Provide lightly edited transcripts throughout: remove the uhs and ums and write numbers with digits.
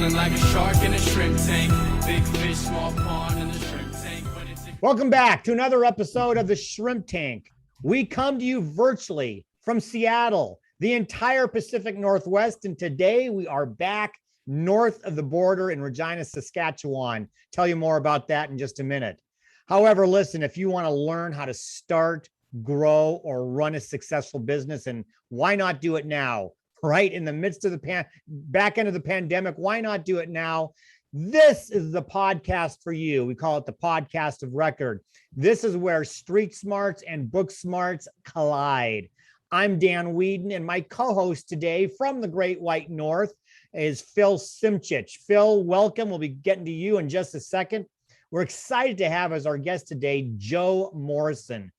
Feeling like a shark in a shrimp tank. Big fish, small pond in the shrimp tank. Welcome back to another episode of the Shrimp Tank. We come to you virtually from Seattle, the entire Pacific Northwest, and today we are back north of the border in Regina, Saskatchewan. Tell you more about that in just a minute. However, listen, if you want to learn how to start, grow, or run a successful business, and why not do it now, right? In the midst of the back end of the pandemic, why not do it now? This is the podcast for you. We call it the podcast of record. This is where street smarts and book smarts collide. I'm Dan Whedon, and my co-host today from the Great White North is Phil Simchich. Phil, welcome. We'll be getting to you in just a second. We're excited to have as our guest today, Joe Morrison.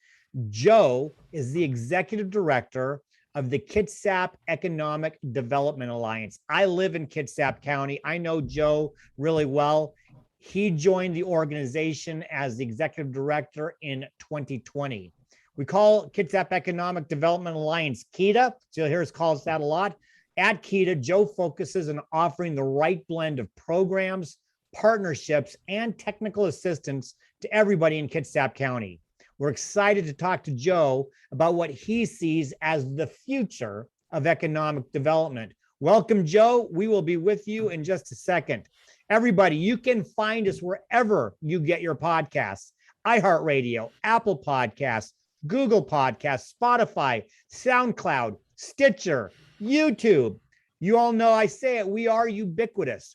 Joe is the executive director of the Kitsap Economic Development Alliance. I live in Kitsap County. I know Joe really well. He joined the organization as the executive director in 2020. We call Kitsap Economic Development Alliance KEDA. So you'll hear us call us that a lot. At KEDA, Joe focuses on offering the right blend of programs, partnerships, and technical assistance to everybody in Kitsap County. We're excited to talk to Joe about what he sees as the future of economic development. Welcome, Joe. We will be with you in just a second. Everybody, you can find us wherever you get your podcasts: iHeartRadio, Apple Podcasts, Google Podcasts, Spotify, SoundCloud, Stitcher, YouTube. You all know I say it, we are ubiquitous.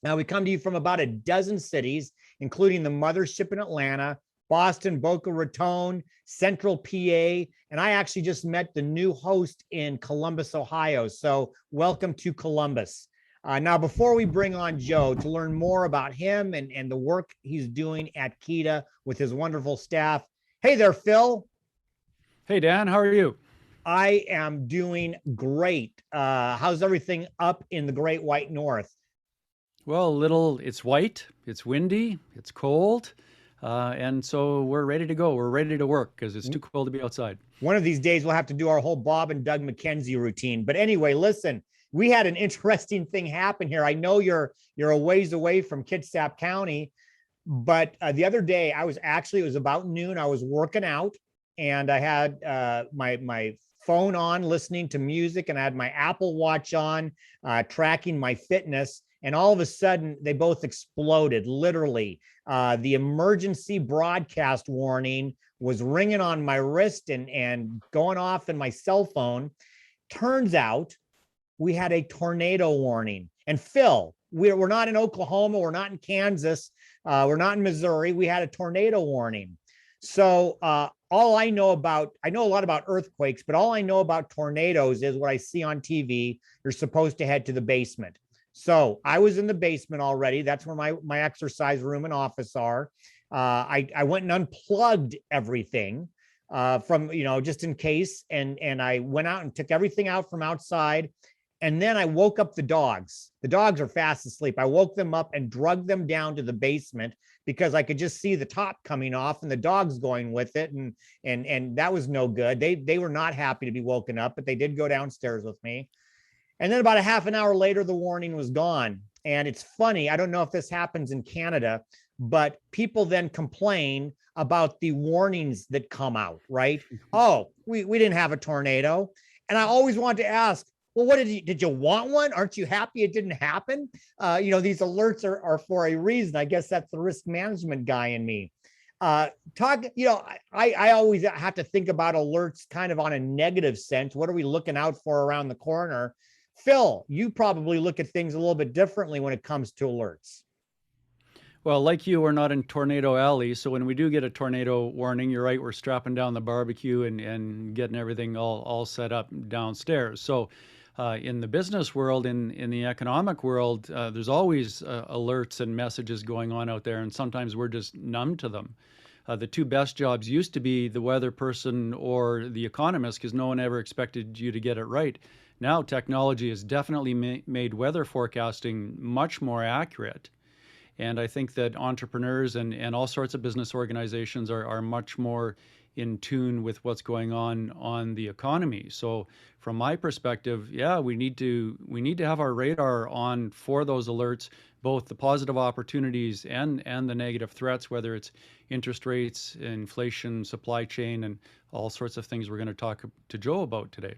Now, we come to you from about a dozen cities, including the mothership in Atlanta, Boston, Boca Raton, Central PA, and I actually just met the new host in Columbus, Ohio. So welcome to Columbus. Now, before we bring on Joe to learn more about him and the work he's doing at KEDA with his wonderful staff. Hey there, Phil. Hey, Dan, how are you? I am doing great. How's everything up in the Great White North? Well, it's white, it's windy, it's cold. And so we're ready to go. We're ready to work because it's too cold to be outside. One of these days, we'll have to do our whole Bob and Doug McKenzie routine. But anyway, listen, we had an interesting thing happen here. I know you're a ways away from Kitsap County, but the other day it was about noon. I was working out and I had my phone on listening to music, and I had my Apple Watch on tracking my fitness. And all of a sudden, they both exploded, literally. The emergency broadcast warning was ringing on my wrist and going off in my cell phone. Turns out we had a tornado warning. And Phil, we're not in Oklahoma, we're not in Kansas, we're not in Missouri. We had a tornado warning. So all I know a lot about earthquakes, but all I know about tornadoes is what I see on TV. You're supposed to head to the basement. So I was in the basement already. That's where my exercise room and office are. I went and unplugged everything from, just in case. And I went out and took everything out from outside. And then I woke up the dogs. The dogs are fast asleep. I woke them up and dragged them down to the basement because I could just see the top coming off and the dogs going with it. And that was no good. They were not happy to be woken up, but they did go downstairs with me. And then about a half an hour later, the warning was gone. And it's funny, I don't know if this happens in Canada, but people then complain about the warnings that come out, right? Oh, we didn't have a tornado. And I always want to ask, well, what did you want one? Aren't you happy it didn't happen? These alerts are for a reason. I guess that's the risk management guy in me. I always have to think about alerts kind of on a negative sense. What are we looking out for around the corner? Phil, you probably look at things a little bit differently when it comes to alerts. Well, like you, we're not in Tornado Alley. So when we do get a tornado warning, you're right, we're strapping down the barbecue and getting everything all set up downstairs. So in the business world, in the economic world, there's always alerts and messages going on out there. And sometimes we're just numb to them. The two best jobs used to be the weather person or the economist because no one ever expected you to get it right. Now, technology has definitely made weather forecasting much more accurate. And I think that entrepreneurs and all sorts of business organizations are much more in tune with what's going on the economy. So from my perspective, yeah, we need to have our radar on for those alerts, both the positive opportunities and the negative threats, whether it's interest rates, inflation, supply chain, and all sorts of things we're going to talk to Joe about today.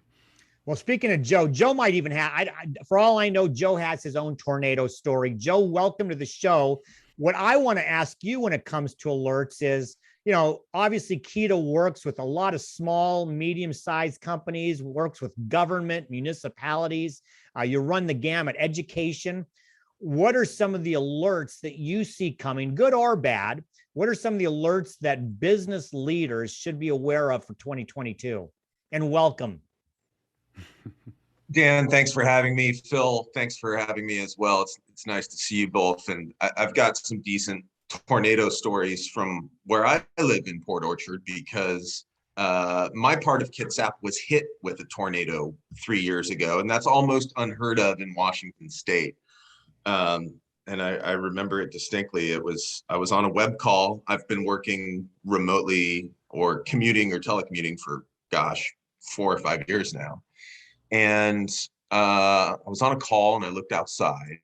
Well, speaking of Joe, Joe might even have, for all I know, Joe has his own tornado story. Joe, welcome to the show. What I want to ask you when it comes to alerts is, obviously KEDA works with a lot of small, medium-sized companies, works with government, municipalities. You run the gamut, education. What are some of the alerts that you see coming, good or bad? What are some of the alerts that business leaders should be aware of for 2022? And welcome. Dan, thanks for having me. Phil, thanks for having me as well. It's nice to see you both. And I've got some decent tornado stories from where I live in Port Orchard, because my part of Kitsap was hit with a tornado 3 years ago, and that's almost unheard of in Washington State. And I remember it distinctly. I was on a web call. I've been working remotely or commuting or telecommuting for, 4 or 5 years now. And I was on a call and I looked outside,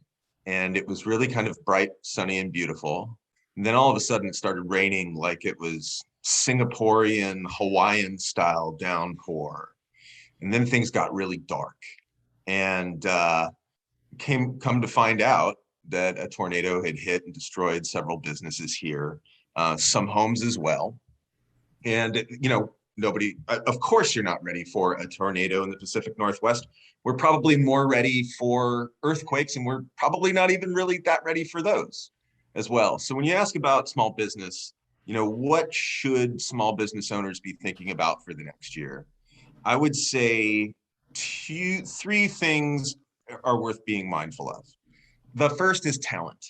and it was really kind of bright, sunny, and beautiful. And then all of a sudden it started raining like it was Singaporean, Hawaiian style downpour. And then things got really dark, and come to find out that a tornado had hit and destroyed several businesses here, some homes as well. And, nobody, of course, you're not ready for a tornado in the Pacific Northwest. We're probably more ready for earthquakes, and we're probably not even really that ready for those as well. So when you ask about small business, what should small business owners be thinking about for the next year? I would say 3 things are worth being mindful of. The first is talent.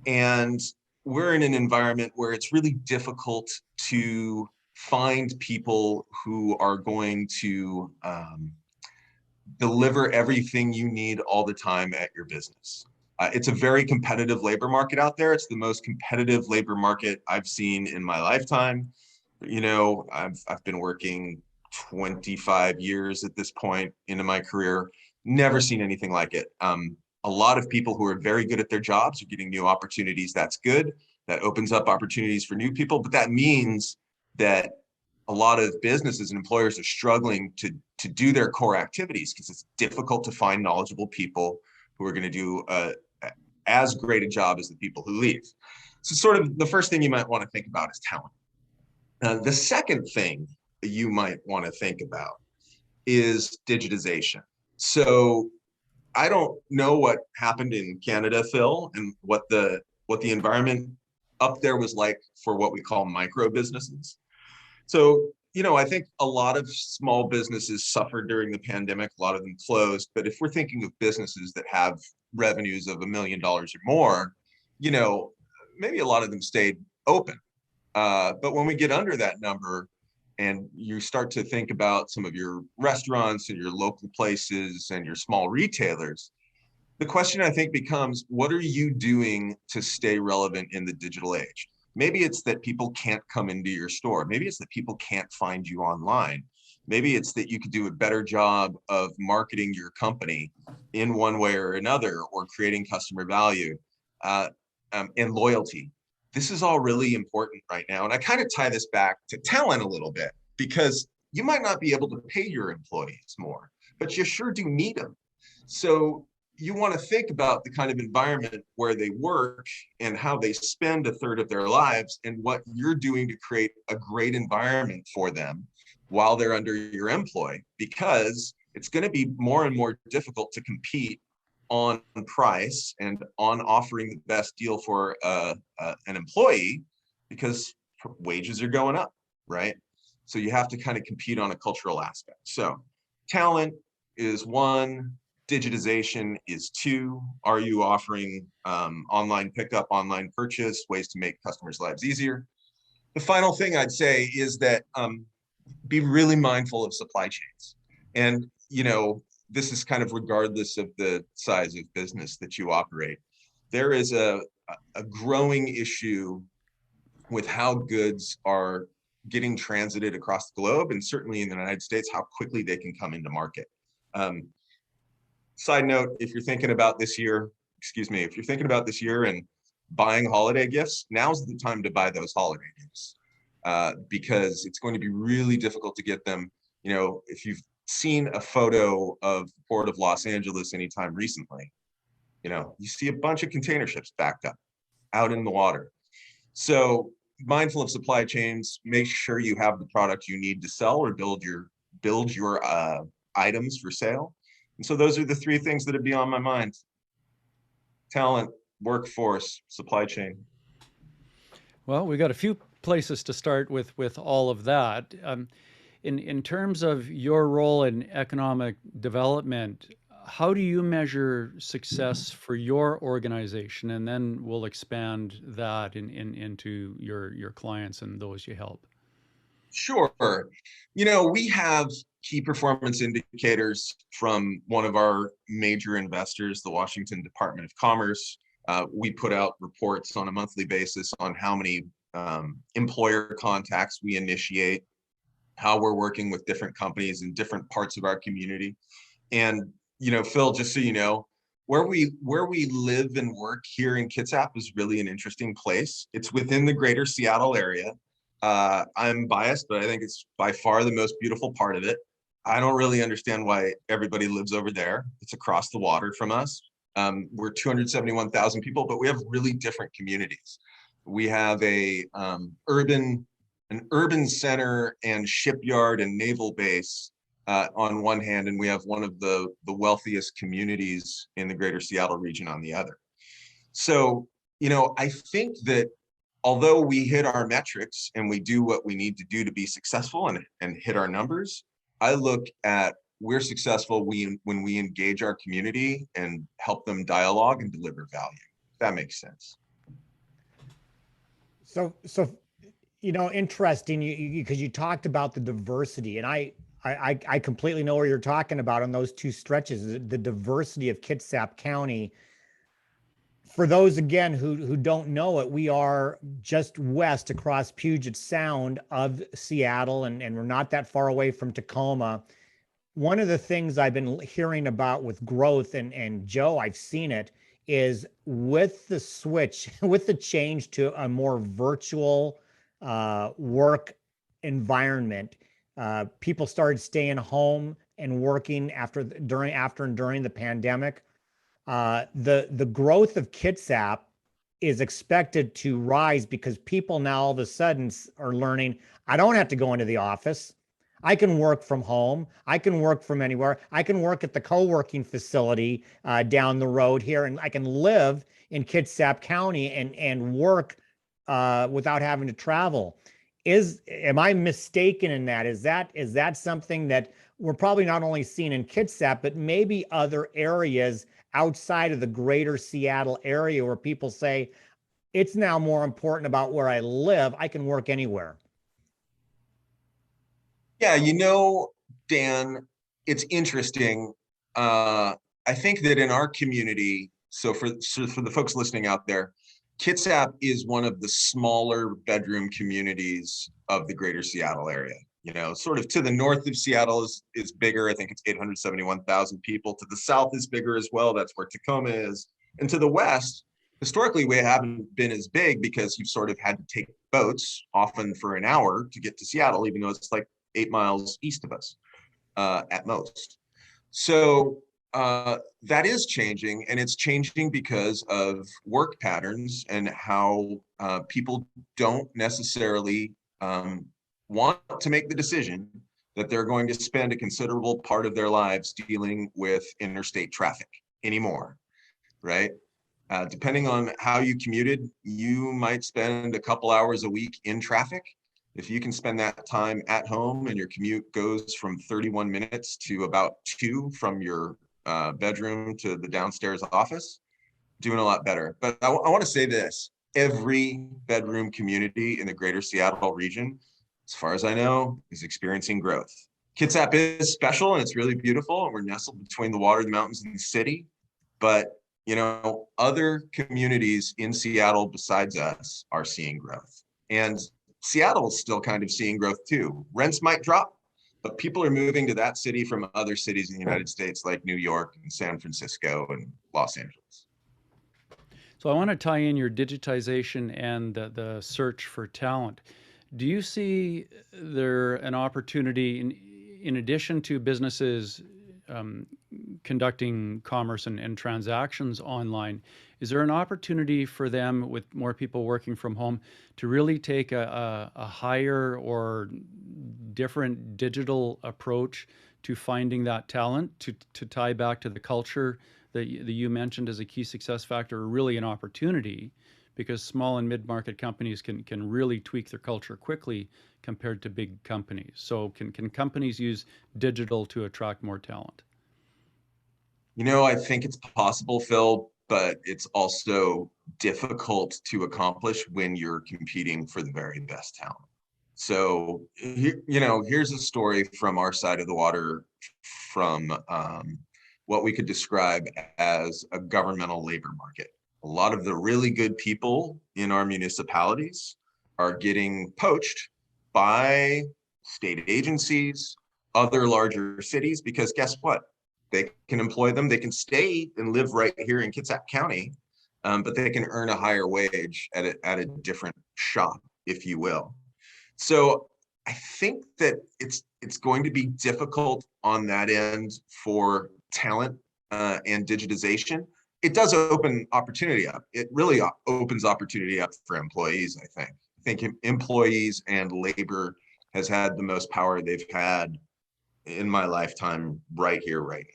And we're in an environment where it's really difficult to find people who are going to deliver everything you need all the time at your business. It's a very competitive labor market out there. It's the most competitive labor market I've seen in my lifetime. I've been working 25 years at this point into my career, never seen anything like it. A lot of people who are very good at their jobs are getting new opportunities. That's good. That opens up opportunities for new people, but that means that a lot of businesses and employers are struggling to do their core activities because it's difficult to find knowledgeable people who are going to do as great a job as the people who leave. So sort of the first thing you might want to think about is talent. The second thing that you might want to think about is digitization. So I don't know what happened in Canada, Phil, and what the environment up there was like for what we call micro businesses. So, I think a lot of small businesses suffered during the pandemic, a lot of them closed. But if we're thinking of businesses that have revenues of $1 million or more, maybe a lot of them stayed open. But when we get under that number and you start to think about some of your restaurants and your local places and your small retailers, the question I think becomes, what are you doing to stay relevant in the digital age? Maybe it's that people can't come into your store. Maybe it's that people can't find you online. Maybe it's that you could do a better job of marketing your company in one way or another, or creating customer value and loyalty. This is all really important right now. And I kind of tie this back to talent a little bit, because you might not be able to pay your employees more, but you sure do need them. So you want to think about the kind of environment where they work and how they spend a third of their lives, and what you're doing to create a great environment for them while they're under your employ, because it's going to be more and more difficult to compete on price and on offering the best deal for an employee, because wages are going up, right? So you have to kind of compete on a cultural aspect. So talent is one. Digitization is two. Are you offering online pickup, online purchase, ways to make customers' lives easier? The final thing I'd say is that be really mindful of supply chains. And, this is kind of regardless of the size of business that you operate. There is a growing issue with how goods are getting transited across the globe, and certainly in the United States, how quickly they can come into market. Side note, if you're thinking about this year, if you're thinking about this year and buying holiday gifts, now's the time to buy those holiday gifts, because it's going to be really difficult to get them. You know, if you've seen a photo of the Port of Los Angeles anytime recently, you know, you see a bunch of container ships backed up out in the water. So mindful of supply chains, make sure you have the product you need to sell or build your items for sale. And so those are the three things that would be on my mind: talent, workforce, supply chain. Well, we got a few places to start with all of that. In terms of your role in economic development, how do you measure success for your organization? And then we'll expand that into your clients and those you help. Sure. You know, we have key performance indicators from one of our major investors, the Washington Department of Commerce. We put out reports on a monthly basis on how many employer contacts we initiate, how we're working with different companies in different parts of our community. And, you know, Phil, just so you know, where we live and work here in Kitsap is really an interesting place. It's within the greater Seattle area. I'm biased, but I think it's by far the most beautiful part of it. I don't really understand why everybody lives over there. It's across the water from us. We're 271,000 people, but we have really different communities. We have an urban center and shipyard and naval base on one hand, and we have one of the wealthiest communities in the greater Seattle region on the other. So, you know, I think that although we hit our metrics and we do what we need to do to be successful and hit our numbers, I look at we're successful when we engage our community and help them dialogue and deliver value. If that makes sense. So, you know, interesting, because you talked about the diversity, and I completely know where you're talking about on those two stretches, the diversity of Kitsap County. For those, again, who don't know it, we are just west across Puget Sound of Seattle, and we're not that far away from Tacoma. One of the things I've been hearing about with growth, and Joe, I've seen it, is with the switch, with the change to a more virtual work environment, people started staying home and working after and during the pandemic. The growth of Kitsap is expected to rise because people now all of a sudden are learning, I don't have to go into the office. I can work from home. I can work from anywhere. I can work at the co-working facility down the road here, and I can live in Kitsap County and work without having to travel. Am I mistaken in that? Is that something that we're probably not only seeing in Kitsap, but maybe other areas outside of the greater Seattle area where people say, it's now more important about where I live. I can work anywhere. Yeah, you know, Dan, it's interesting. I think that in our community, so for the folks listening out there, Kitsap is one of the smaller bedroom communities of the greater Seattle area. You know, sort of to the north of Seattle is bigger. I think it's 871,000 people. To the south is bigger as well. That's where Tacoma is. And to the west, historically, we haven't been as big because you've sort of had to take boats, often for an hour, to get to Seattle, even though it's like 8 miles east of us at most. So that is changing, and it's changing because of work patterns and how people don't necessarily want to make the decision that they're going to spend a considerable part of their lives dealing with interstate traffic anymore, right? Depending on how you commuted, you might spend a couple hours a week in traffic. If you can spend that time at home and your commute goes from 31 minutes to about 2 from your bedroom to the downstairs office, doing a lot better. But I want to say this, every bedroom community in the greater Seattle region, as far as I know, is experiencing growth. Kitsap is special and it's really beautiful, and we're nestled between the water, the mountains, and the city. But, you know, other communities in Seattle besides us are seeing growth. And Seattle's still kind of seeing growth too. Rents might drop, but people are moving to that city from other cities in the United States like New York and San Francisco and Los Angeles. So I want to tie in your digitization and the search for talent. Do you see there an opportunity in addition to businesses conducting commerce and transactions online? Is there an opportunity for them, with more people working from home, to really take a higher or different digital approach to finding that talent, to tie back to the culture that you mentioned as a key success factor, or really an opportunity, because small and mid-market companies can really tweak their culture quickly compared to big companies? So can companies use digital to attract more talent? I think it's possible, Phil, but it's also difficult to accomplish when you're competing for the very best talent. So, here's a story from our side of the water, from what we could describe as a governmental labor market. A lot of the really good people in our municipalities are getting poached by state agencies, other larger cities, because guess what? They can employ them. They can stay and live right here in Kitsap County, but they can earn a higher wage at a different shop, if you will. So I think that it's going to be difficult on that end for talent and digitization. It does open opportunity up. It really opens opportunity up for employees, I think. I think employees and labor has had the most power they've had in my lifetime right here, right now.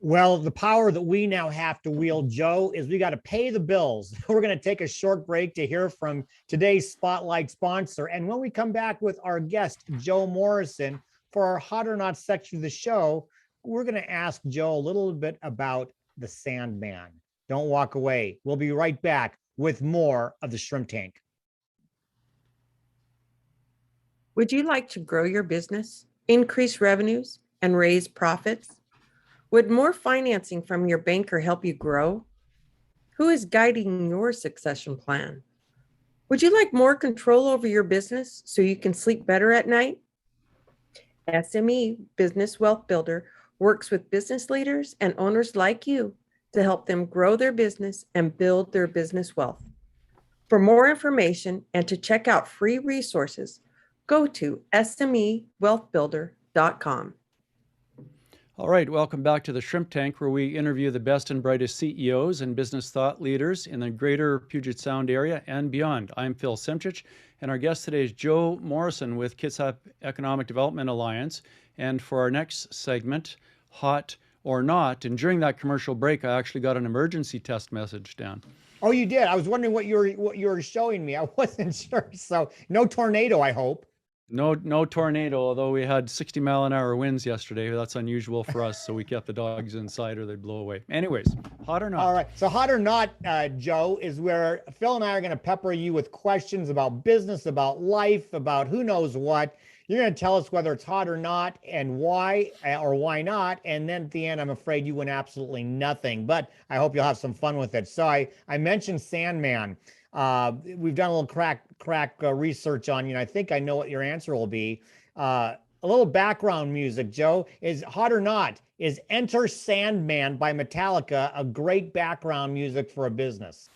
Well, the power that we now have to wield, Joe, is we got to pay the bills. We're going to take a short break to hear from today's Spotlight sponsor. And when we come back with our guest, Joe Morrison, for our Hot or Not section of the show, we're going to ask Joe a little bit about the Sandman. Don't walk away. We'll be right back with more of the Shrimp Tank. Would you like to grow your business, increase revenues, and raise profits? Would more financing from your banker help you grow? Who is guiding your succession plan? Would you like more control over your business so you can sleep better at night? SME Business Wealth Builder works with business leaders and owners like you to help them grow their business and build their business wealth. For more information and to check out free resources, go to SMEwealthbuilder.com. All right, welcome back to the Shrimp Tank, where we interview the best and brightest CEOs and business thought leaders in the greater Puget Sound area and beyond. I'm Phil Simchich, and our guest today is Joe Morrison with Kitsap Economic Development Alliance. And for our next segment, Hot or Not, and during that commercial break, I actually got an emergency test message, Dan. Oh, you did? I was wondering what you were showing me. I wasn't sure. So no tornado, I hope. No tornado, although we had 60-mile-an-hour winds yesterday. That's unusual for us, so we kept the dogs inside or they'd blow away. Anyways, hot or not? All right. So hot or not, Joe, is where Phil and I are going to pepper you with questions about business, about life, about who knows what. You're going to tell us whether it's hot or not and why or why not. And then at the end, I'm afraid you win absolutely nothing, but I hope you'll have some fun with it. So I mentioned Sandman. We've done a little crack research on you, and I think I know what your answer will be. A little background music, Joe. Is hot or not? Is Enter Sandman by Metallica a great background music for a business?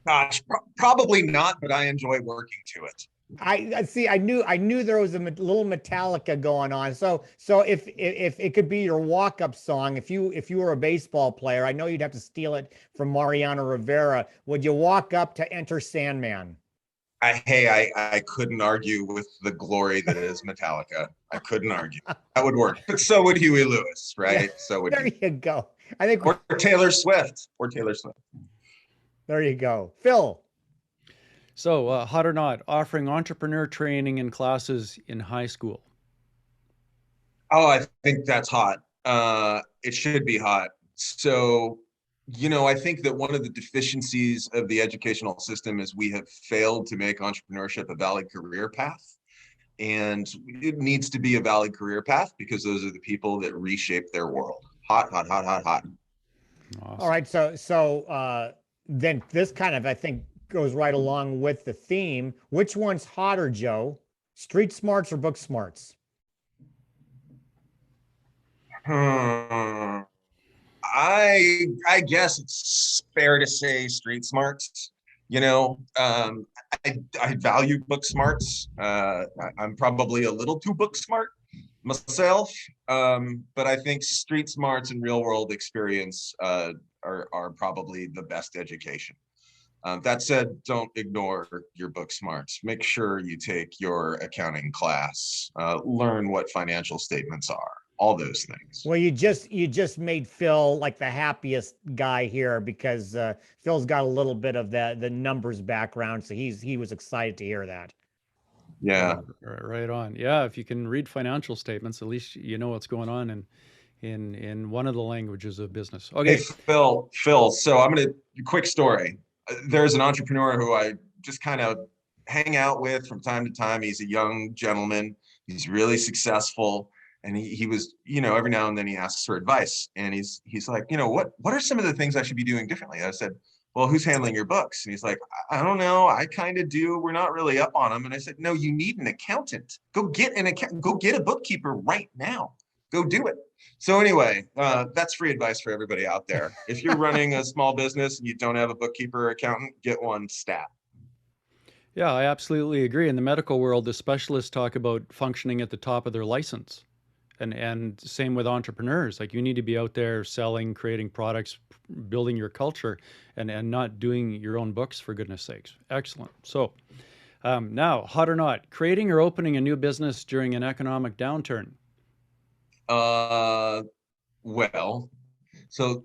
Gosh, probably not, but I enjoy working to it. I see. I knew there was a little Metallica going on. So if it could be your walk-up song, if you were a baseball player, I know you'd have to steal it from Mariano Rivera. Would you walk up to Enter Sandman? I couldn't argue with the glory that is Metallica. I couldn't argue. That would work. But so would Huey Lewis, right? Yeah, So would there you go. I think or Taylor Swift. There you go, Phil. So, hot or not, offering entrepreneur training and classes in high school? Oh, I think that's hot. It should be hot. So, I think that one of the deficiencies of the educational system is we have failed to make entrepreneurship a valid career path. And it needs to be a valid career path because those are the people that reshape their world. Hot, hot, hot, hot, hot. Awesome. All right. So then this kind of, I think, goes right along with the theme. Which one's hotter, Joe? Street smarts or book smarts? Hmm. I guess it's fair to say street smarts. You know, I value book smarts. I'm probably a little too book smart myself, but I think street smarts and real world experience are probably the best education. That said, don't ignore your book smarts. Make sure you take your accounting class, learn what financial statements are, all those things. Well, you just made Phil like the happiest guy here because Phil's got a little bit of the numbers background, so he was excited to hear that. Yeah. Right on. Yeah, if you can read financial statements, at least you know what's going on in one of the languages of business. Hey, Okay. Phil, so quick story. There's an entrepreneur who I just kind of hang out with from time to time. He's a young gentleman. He's really successful. And he was, every now and then he asks for advice. And he's like, what are some of the things I should be doing differently? I said, well, who's handling your books? And he's like, I don't know. I kind of do. We're not really up on them. And I said, no, you need an accountant. Go get a bookkeeper right now. Go do it. So anyway, that's free advice for everybody out there. If you're running a small business and you don't have a bookkeeper or accountant, get one stat. Yeah, I absolutely agree. In the medical world, the specialists talk about functioning at the top of their license. And same with entrepreneurs. Like, you need to be out there selling, creating products, building your culture, and not doing your own books, for goodness sakes. Excellent. So now, hot or not, creating or opening a new business during an economic downturn. Well, so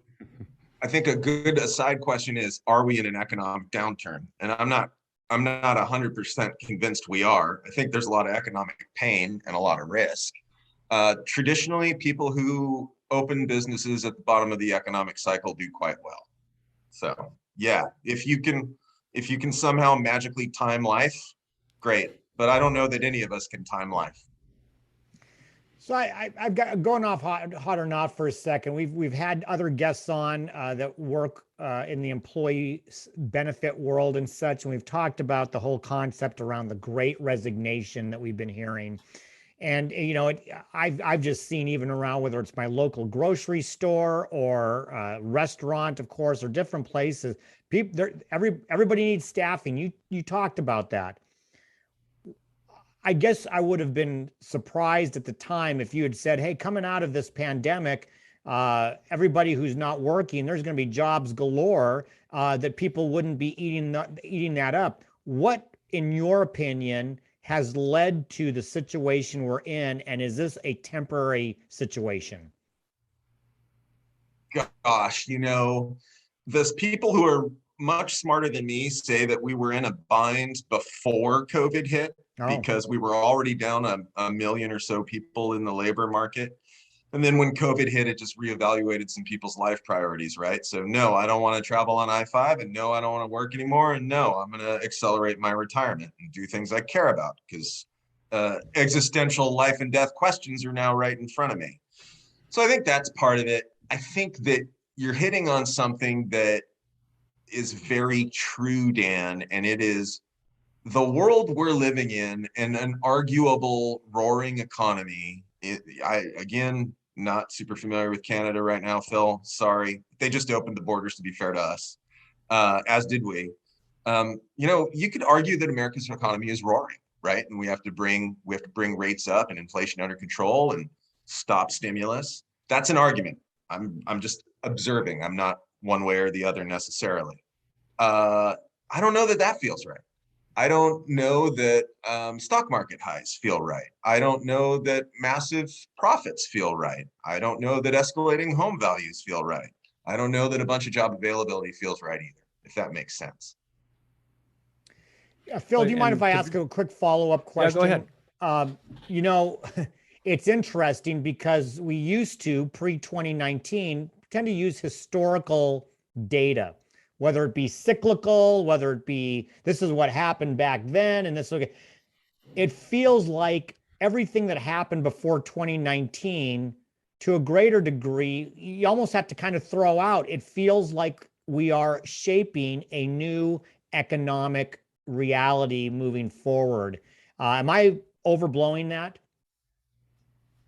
I think a good aside question is, are we in an economic downturn? And I'm not 100% convinced we are. I think there's a lot of economic pain and a lot of risk. Traditionally, people who open businesses at the bottom of the economic cycle do quite well. So yeah, if you can somehow magically time life, great. But I don't know that any of us can time life. So I've got going off hot or not for a second. We've had other guests on that work in the employee benefit world and such, and we've talked about the whole concept around the Great Resignation that we've been hearing. And I've just seen, even around, whether it's my local grocery store or restaurant, of course, or different places, everybody needs staffing. You talked about that. I guess I would have been surprised at the time if you had said, hey, coming out of this pandemic, everybody who's not working, there's going to be jobs galore, that people wouldn't be eating that up. What, in your opinion, has led to the situation we're in, and is this a temporary situation? Gosh, those people who are much smarter than me say that we were in a bind before COVID hit, because we were already down a million or so people in the labor market. And then when COVID hit, it just reevaluated some people's life priorities, right? So no, I don't want to travel on I-5, and no, I don't want to work anymore. And no, I'm going to accelerate my retirement and do things I care about, because existential life and death questions are now right in front of me. So I think that's part of it. I think that you're hitting on something that is very true, Dan, and it is the world we're living in, and an arguable roaring economy. Again, not super familiar with Canada right now, Phil. Sorry. They just opened the borders, to be fair to us, as did we. You could argue that America's economy is roaring, right? And we have to bring rates up and inflation under control and stop stimulus. That's an argument. I'm just observing. I'm not one way or the other necessarily. I don't know that feels right. I don't know that stock market highs feel right. I don't know that massive profits feel right. I don't know that escalating home values feel right. I don't know that a bunch of job availability feels right either, if that makes sense. Yeah, Phil, do you mind if I ask a quick follow-up question? Yeah, go ahead. It's interesting because we used to, pre-2019, tend to use historical data, whether it be cyclical, whether it be, this is what happened back then, and this, it feels like everything that happened before 2019, to a greater degree, you almost have to kind of throw out. It feels like we are shaping a new economic reality moving forward. Am I overblowing that?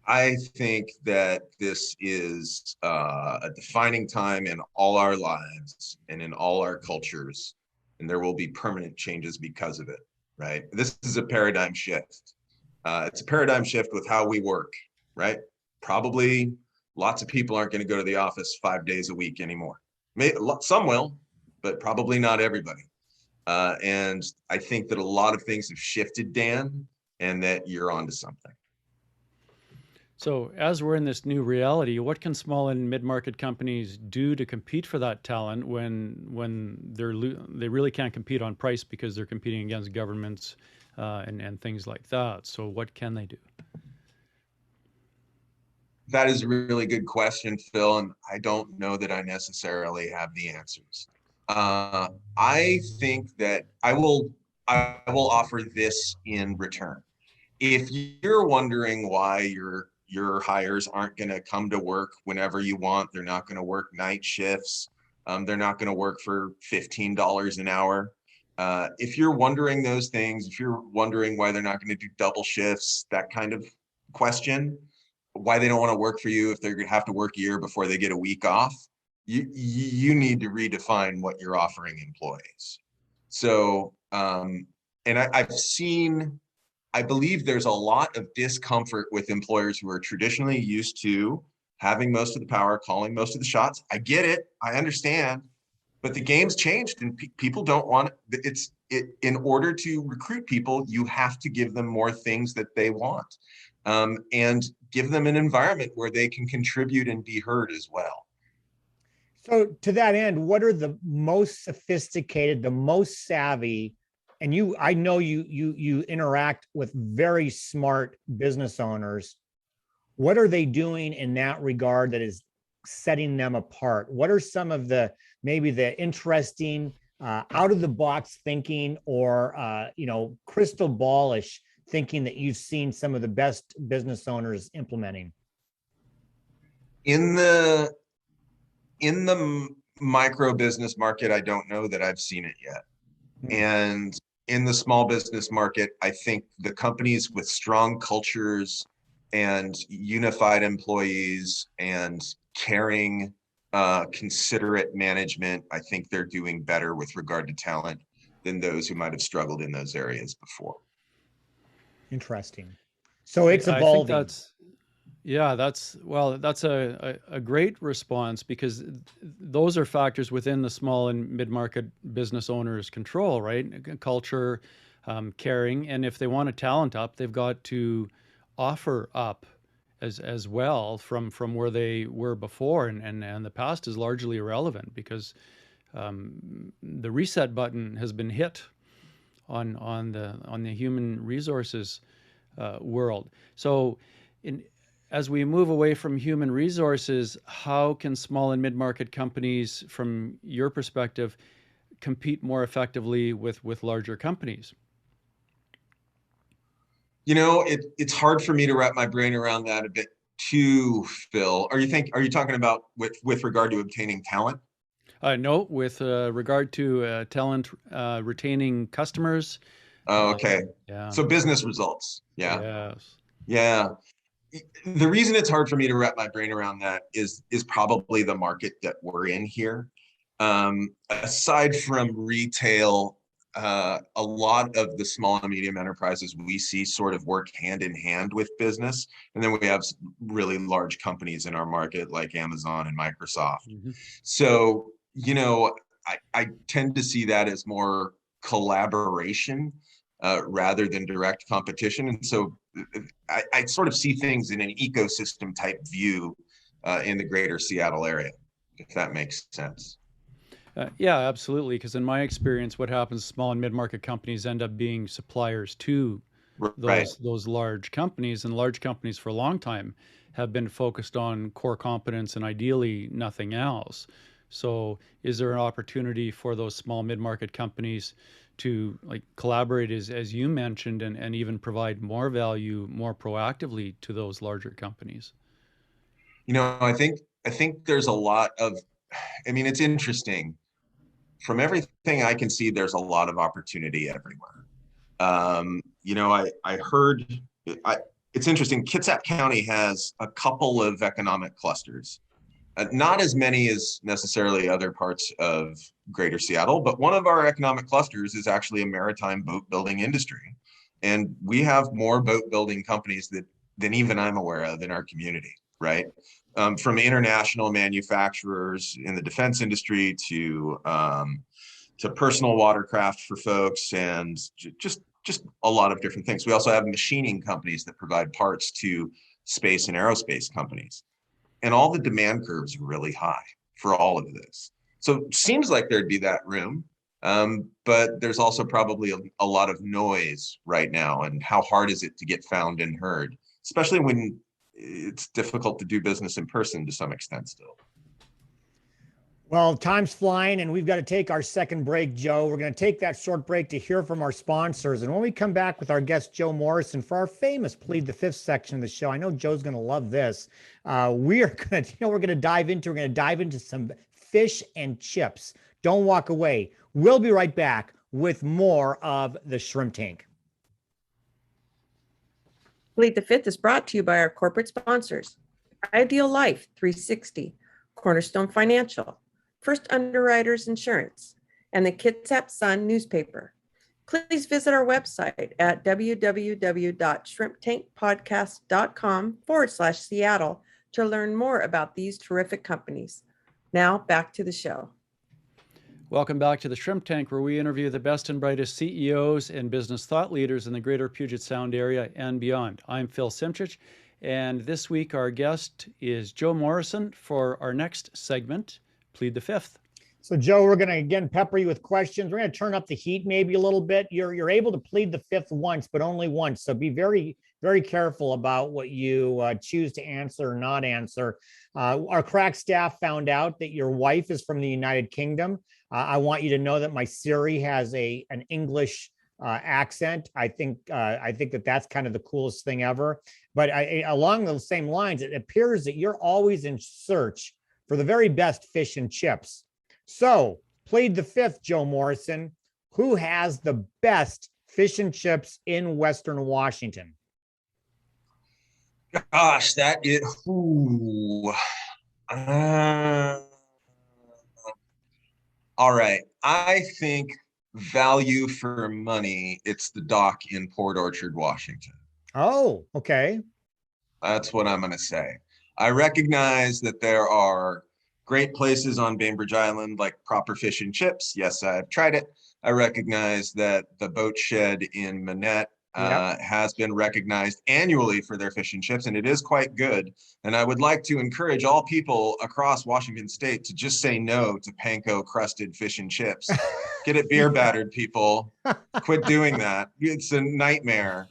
I think that this is a defining time in all our lives and in all our cultures, and there will be permanent changes because of it, right? This is a paradigm shift. It's a paradigm shift with how we work, right? Probably lots of people aren't going to go to the office 5 days a week anymore. Some will, but probably not everybody. And I think that a lot of things have shifted, Dan, and that you're onto something. So as we're in this new reality, what can small and mid-market companies do to compete for that talent when they really can't compete on price because they're competing against governments and things like that? So what can they do? That is a really good question, Phil, and I don't know that I necessarily have the answers. I think that I will offer this in return. If you're wondering why your hires aren't going to come to work whenever you want, they're not going to work night shifts, they're not going to work for $15 an hour. If you're wondering those things, if you're wondering why they're not going to do double shifts, that kind of question, why they don't want to work for you if they're going to have to work a year before they get a week off, you need to redefine what you're offering employees. So, and I believe there's a lot of discomfort with employers who are traditionally used to having most of the power, calling most of the shots. I get it. I understand. But the game's changed and people don't want it. In order to recruit people, you have to give them more things that they want, and give them an environment where they can contribute and be heard as well. So to that end, what are the most sophisticated, the most savvy, and I know you interact with very smart business owners. What are they doing in that regard that is setting them apart? What are some of maybe the interesting out of the box thinking or crystal ballish thinking that you've seen some of the best business owners implementing? In the micro business market, I don't know that I've seen it yet. And in the small business market, I think the companies with strong cultures and unified employees and caring, considerate management, I think they're doing better with regard to talent than those who might have struggled in those areas before. Interesting. So it's evolving. I think that's a great response, because those are factors within the small and mid-market business owners' control, right? Culture, caring, and if they want a talent up, they've got to offer up as well from where they were before, and the past is largely irrelevant because the reset button has been hit on the human resources world. So as we move away from human resources, how can small and mid-market companies, from your perspective, compete more effectively with larger companies? It's hard for me to wrap my brain around that a bit too, Phil. Are you talking about with regard to obtaining talent? No, with regard to talent, retaining customers. Oh, okay. Yeah. So business results. Yeah. Yes. Yeah. The reason it's hard for me to wrap my brain around that is probably the market that we're in here. Aside from retail, a lot of the small and medium enterprises we see sort of work hand in hand with business. And then we have really large companies in our market like Amazon and Microsoft. Mm-hmm. So, I tend to see that as more collaboration rather than direct competition. And so I sort of see things in an ecosystem type view in the greater Seattle area, if that makes sense. Yeah, absolutely. Because in my experience, what happens, small and mid-market companies end up being suppliers to those large companies, and large companies for a long time have been focused on core competence and ideally nothing else. So is there an opportunity for those small mid-market companies to collaborate as you mentioned, and even provide more value more proactively to those larger companies? I think there's a lot of, it's interesting. from everything I can see, there's a lot of opportunity everywhere. I heard, it's interesting, Kitsap County has a couple of economic clusters. Not as many as necessarily other parts of greater Seattle, but one of our economic clusters is actually a maritime boat building industry. And we have more boat building companies than even I'm aware of in our community, right? From international manufacturers in the defense industry to personal watercraft for folks, and just a lot of different things. We also have machining companies that provide parts to space and aerospace companies. And all the demand curves are really high for all of this. So it seems like there'd be that room, but there's also probably a lot of noise right now. And how hard is it to get found and heard, especially when it's difficult to do business in person to some extent still. Well, time's flying and we've got to take our second break, Joe. We're going to take that short break to hear from our sponsors. And when we come back with our guest, Joe Morrison, for our famous Plead the Fifth section of the show, I know Joe's going to love this. We're going to dive into some fish and chips. Don't walk away. We'll be right back with more of the Shrimp Tank. Plead the Fifth is brought to you by our corporate sponsors: Ideal Life 360, Cornerstone Financial, First Underwriters Insurance, and the Kitsap Sun newspaper. Please visit our website at www.shrimptankpodcast.com/Seattle to learn more about these terrific companies. Now back to the show. Welcome back to the Shrimp Tank, where we interview the best and brightest CEOs and business thought leaders in the greater Puget Sound area and beyond. I'm Phil Simchich, and this week our guest is Joe Morrison for our next segment, Plead the Fifth. So, Joe, we're going to again pepper you with questions. We're going to turn up the heat maybe a little bit. You're able to plead the fifth once, but only once. So be very, very careful about what you choose to answer or not answer. Our crack staff found out that your wife is from the United Kingdom. I want you to know that my Siri has an English accent. I think that's kind of the coolest thing ever. But along those same lines, it appears that you're always in search for the very best fish and chips. So, plead the fifth, Joe Morrison. Who has the best fish and chips in Western Washington? Gosh, that is. Ooh. All right. I think value for money, it's the dock in Port Orchard, Washington. Oh, okay. That's what I'm going to say. I recognize that there are great places on Bainbridge Island like Proper Fish and Chips. Yes, I've tried it. I recognize that the Boat Shed in Manette has been recognized annually for their fish and chips, and it is quite good. And I would like to encourage all people across Washington State to just say no to panko crusted fish and chips. Get it beer battered, people. Quit doing that. It's a nightmare.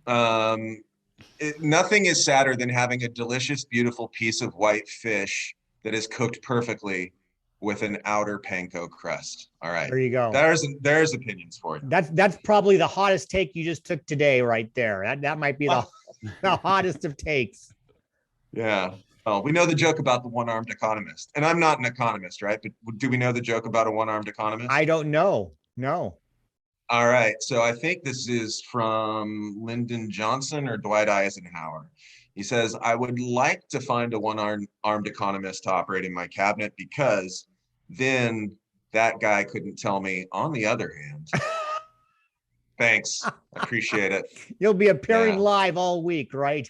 Nothing is sadder than having a delicious, beautiful piece of white fish that is cooked perfectly with an outer panko crust. All right. There you go. There's opinions for you. That's probably the hottest take you just took today right there. That might be the hottest of takes. Yeah. Oh, we know the joke about the one-armed economist. And I'm not an economist, right? But do we know the joke about a one-armed economist? I don't know. No. All right. So I think this is from Lyndon Johnson or Dwight Eisenhower. He says, I would like to find a one-armed economist to operate in my cabinet because then that guy couldn't tell me, on the other hand. Thanks. I appreciate it. You'll be appearing live all week, right?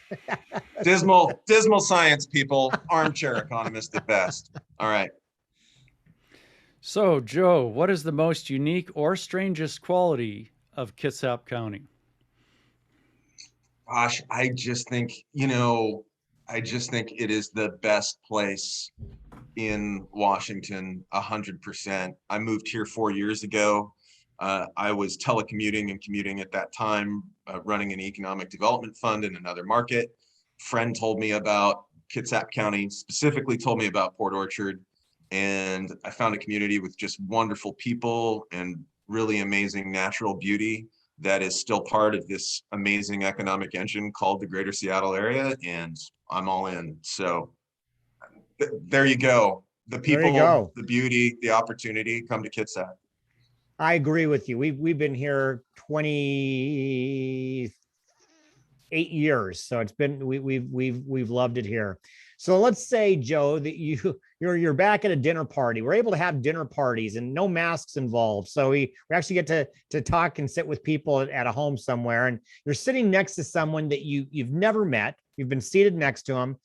Dismal science, people. Armchair economist at best. All right. So, Joe, what is the most unique or strangest quality of Kitsap County? Gosh, I just think it is the best place in Washington, 100%. I moved here 4 years ago. I was telecommuting and commuting at that time, running an economic development fund in another market. Friend told me about Kitsap County, specifically told me about Port Orchard. And I found a community with just wonderful people and really amazing natural beauty that is still part of this amazing economic engine called the Greater Seattle area, and I'm all in. So there you go. The There you people, go. the beauty, the opportunity, come to Kitsap. I agree with you. We've been here 28 years, so it's been we've loved it here. So let's say, Joe, that you're back at a dinner party. We're able to have dinner parties and no masks involved. So we actually get to talk and sit with people at a home somewhere, and you're sitting next to someone that you've never met. You've been seated next to them.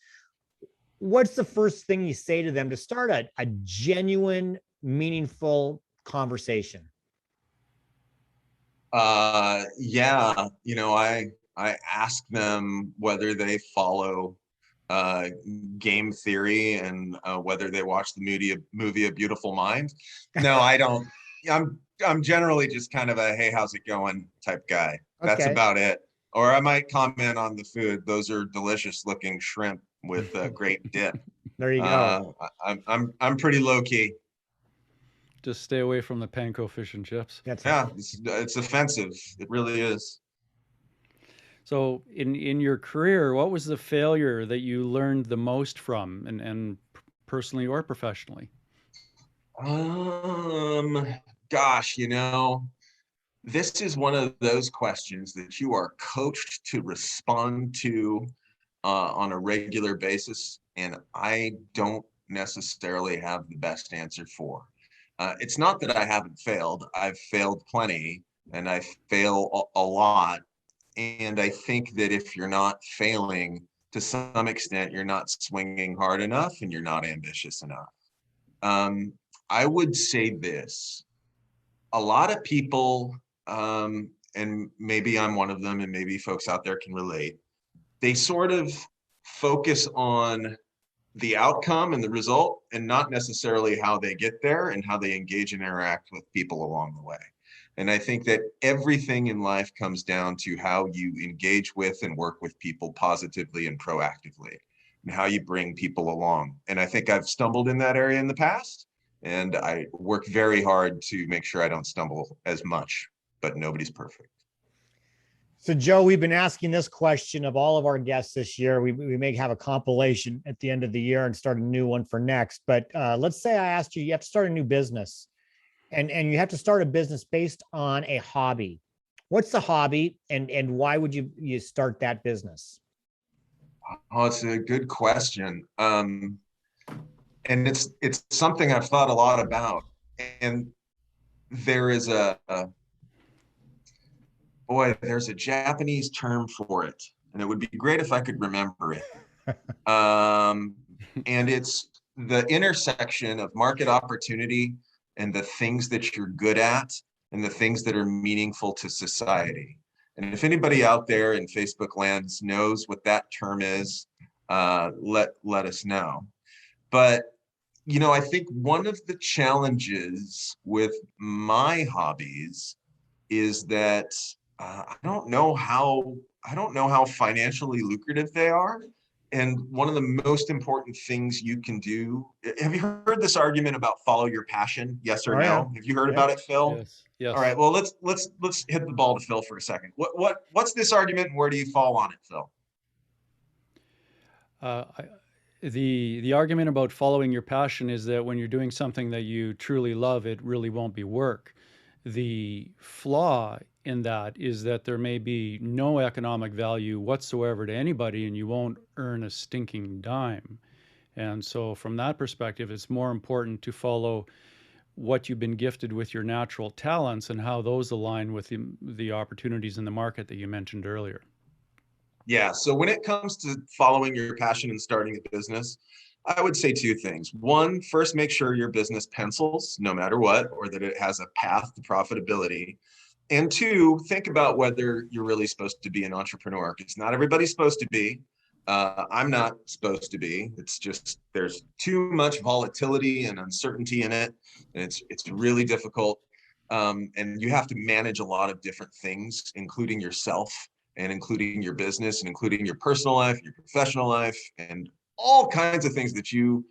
What's the first thing you say to them to start a genuine, meaningful conversation? Yeah, I ask them whether they follow game theory and whether they watch the movie A Beautiful Mind. No, I don't. I'm generally just kind of a hey, how's it going type guy. That's Okay. about it. Or I might comment on the food. Those are delicious looking shrimp with great dip. There you go. I'm pretty low key. Just stay away from the panko fish and chips. That's Yeah, it's offensive. It really is. So in your career, what was the failure that you learned the most from, and personally or professionally? Gosh, this is one of those questions that you are coached to respond to on a regular basis, and I don't necessarily have the best answer for. It's not that I haven't failed. I've failed plenty, and I fail a lot. And I think that if you're not failing to some extent, you're not swinging hard enough and you're not ambitious enough. I would say this. A lot of people, and maybe I'm one of them, and maybe folks out there can relate, they sort of focus on the outcome and the result and not necessarily how they get there and how they engage and interact with people along the way. And I think that everything in life comes down to how you engage with and work with people positively and proactively, and how you bring people along. And I think I've stumbled in that area in the past, and I work very hard to make sure I don't stumble as much, but nobody's perfect. So, Joe, we've been asking this question of all of our guests this year. We may have a compilation at the end of the year and start a new one for next. But let's say I asked you, you have to start a new business, and you have to start a business based on a hobby. What's the hobby, and why would you start that business? Oh, it's a good question. And it's something I've thought a lot about. And there is there's a Japanese term for it, and it would be great if I could remember it. And it's the intersection of market opportunity and the things that you're good at and the things that are meaningful to society. And if anybody out there in Facebook lands knows what that term is, let us know. But I think one of the challenges with my hobbies is that I don't know how financially lucrative they are. And one of the most important things you can do. Have you heard this argument about follow your passion? Yes or no? Have you heard about it, Phil? Yes. Yes. All right. Well, let's hit the ball to Phil for a second. What's this argument, and where do you fall on it, Phil? The argument about following your passion is that when you're doing something that you truly love, it really won't be work. The flaw in that is that there may be no economic value whatsoever to anybody, and you won't earn a stinking dime. And so from that perspective, it's more important to follow what you've been gifted with, your natural talents, and how those align with the opportunities in the market that you mentioned earlier. Yeah. So when it comes to following your passion and starting a business, I would say two things. One, first, make sure your business pencils no matter what, or that it has a path to profitability. And two, think about whether you're really supposed to be an entrepreneur, because not everybody's supposed to be. I'm not supposed to be. It's just there's too much volatility and uncertainty in it, and it's really difficult. And you have to manage a lot of different things, including yourself and including your business and including your personal life, your professional life, and all kinds of things that you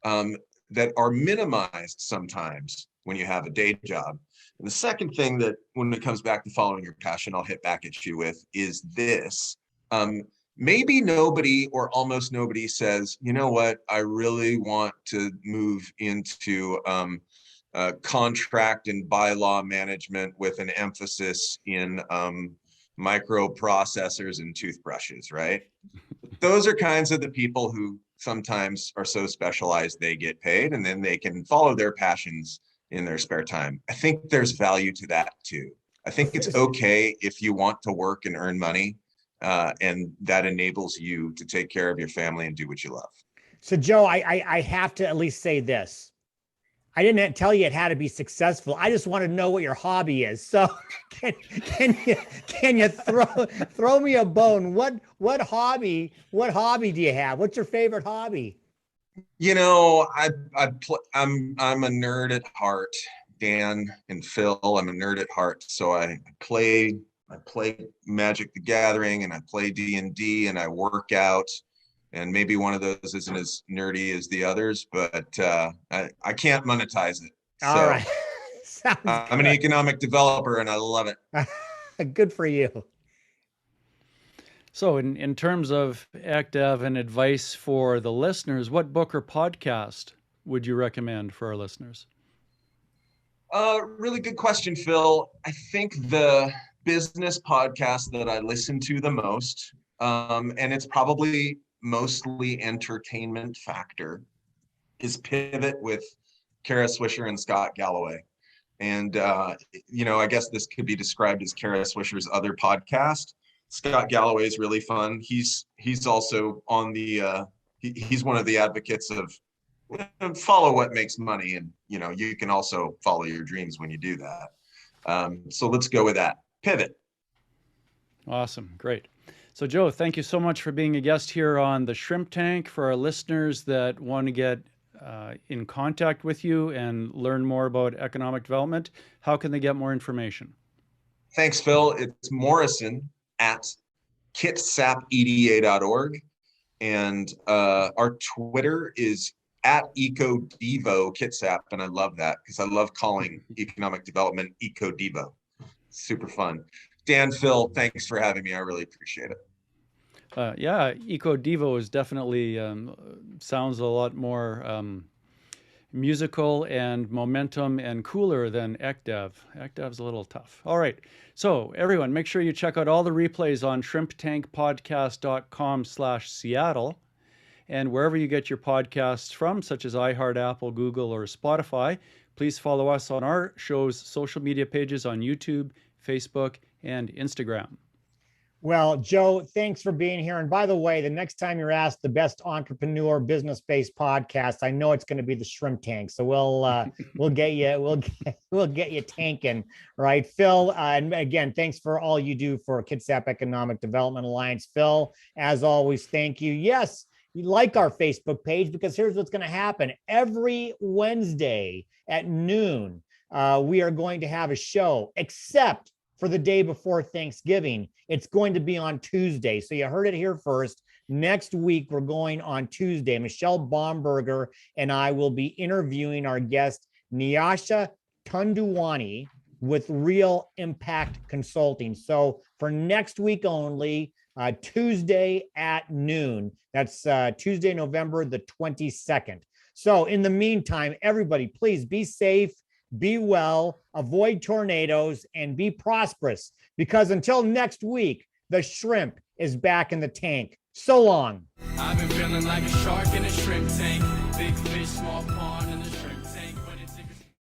that are minimized sometimes when you have a day job. And the second thing that when it comes back to following your passion, I'll hit back at you with is this. maybe nobody or almost nobody says, you know what, I really want to move into contract and bylaw management with an emphasis in microprocessors and toothbrushes, right? Those are kinds of the people who sometimes are so specialized they get paid, and then they can follow their passions in their spare time. I think there's value to that too. I think it's okay if you want to work and earn money, and that enables you to take care of your family and do what you love. So Joe, I have to at least say this. I didn't tell you it had to be successful. I just want to know what your hobby is. So can you throw me a bone? What hobby do you have? What's your favorite hobby? You know, I'm a nerd at heart, Dan and Phil. I'm a nerd at heart. So I play Magic the Gathering, and I play D&D, and I work out. And maybe one of those isn't as nerdy as the others, but I can't monetize it. All right. I'm an economic developer, and I love it. Good for you. So in terms of ECDEV and advice for the listeners, what book or podcast would you recommend for our listeners? Really good question, Phil. I think the business podcast that I listen to the most, and it's probably mostly entertainment factor, is Pivot with Kara Swisher and Scott Galloway. And, I guess this could be described as Kara Swisher's other podcast. Scott Galloway is really fun. He's also on the, he's one of the advocates of follow what makes money. And, you can also follow your dreams when you do that. So let's go with that. Pivot. Awesome. Great. So Joe, thank you so much for being a guest here on the Shrimp Tank. For our listeners that want to get in contact with you and learn more about economic development, how can they get more information? Thanks, Phil. It's Morrison at kitsapeda.org. And our Twitter is at EcoDevo Kitsap. And I love that because I love calling economic development EcoDevo. Super fun. Dan, Phil, thanks for having me. I really appreciate it. Yeah, EcoDevo is definitely sounds a lot more musical and momentum and cooler than ECDEV. ECDEV's a little tough. All right. So everyone, make sure you check out all the replays on shrimptankpodcast.com/Seattle. And wherever you get your podcasts from, such as iHeart, Apple, Google, or Spotify, please follow us on our show's social media pages on YouTube, Facebook, and Instagram. Well, Joe, thanks for being here. And by the way, the next time you're asked the best entrepreneur business-based podcast, I know it's going to be the Shrimp Tank. So we'll get you tanking, right? Phil, and again, thanks for all you do for Kitsap Economic Development Alliance. Phil, as always, thank you. Yes, you like our Facebook page, because here's what's going to happen. Every Wednesday at noon, we are going to have a show, except for the day before Thanksgiving. It's going to be on Tuesday. So you heard it here first. Next week, we're going on Tuesday. Michelle Baumberger and I will be interviewing our guest, Nyasha Tunduwani, with Real Impact Consulting. So for next week only, Tuesday at noon. That's Tuesday, November the 22nd. So in the meantime, everybody, please be safe, be well, avoid tornadoes, and be prosperous, because until next week, the shrimp is back in the tank. So long. I've been feeling like a shark in a shrimp tank. Big fish, small pond.